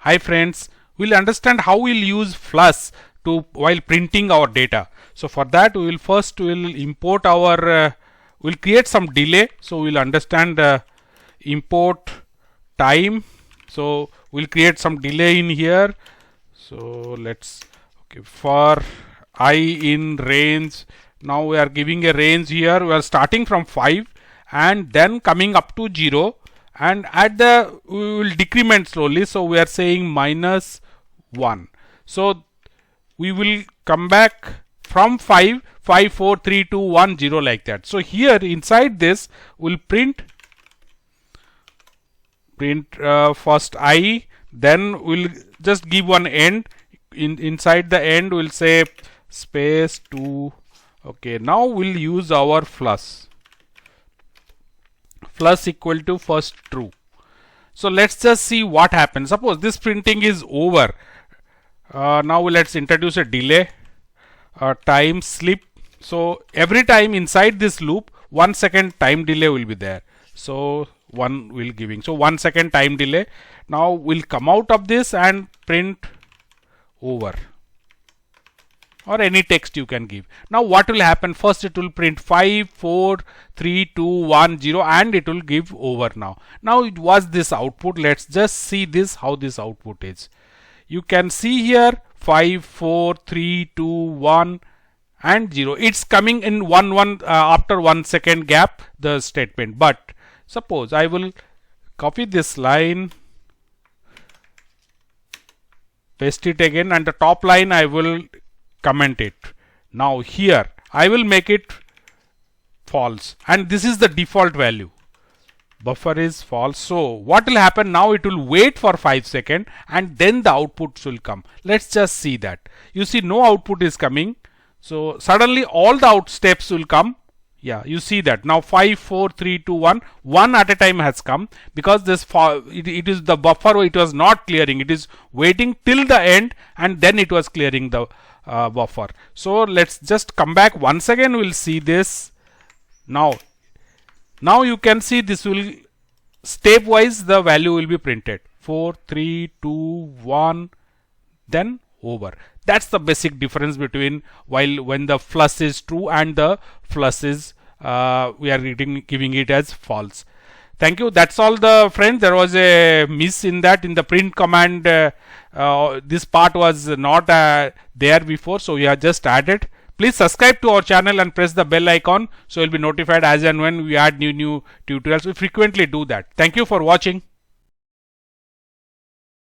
Hi friends, we'll understand how we'll use flush to while printing our data. So for that we will import our we'll create some delay. So we'll understand import time. So we'll create some delay in here. So let's for I in range. Now we are giving a range here. We are starting from 5 and then coming up to 0. And at the we will decrement slowly, so we are saying -1. So we will come back from 5 5 4 3 2 1 0 like that. So here inside this we'll print first I, then we'll just give one end. Inside the end we'll say space 2. Okay, now we'll use our flush equal to first true. So let's just see what happens. Suppose this printing is over. Now let's introduce a delay, time slip. So every time inside this loop 1 second time delay will be there. So 1 will giving. So 1 second time delay. Now we'll come out of this and print over, or any text you can give. Now what will happen? First it will print 5 4 3 2 1 0 and it will give over. Now it was this output. Let's just see this, how this output is. You can see here 5 4 3 2 1 and 0. It's coming in 1 after 1 second gap, the statement. But suppose I will copy this line, paste it again, and the top line I will comment it. Now here I will make it false, and this is the default value. Buffer is false. So what will happen now? It will wait for 5 seconds and then the outputs will come. Let's just see that. You see no output is coming. So suddenly all the out steps will come. Yeah, you see that now 5 4 3 2 1 one at a time has come, because this it is the buffer, it was not clearing, it is waiting till the end and then it was clearing the buffer. So let's just come back once again. We'll see this. Now you can see this will stepwise the value will be printed 4 3 2 1 then over. That's the basic difference between when the flush is true and the flush is we are giving it as false. Thank you. That's all the friends. There was a miss in that in the print command. This part was not there before, so we have just added. Please subscribe to our channel and press the bell icon so you'll be notified as and when we add new tutorials. We frequently do that. Thank you for watching.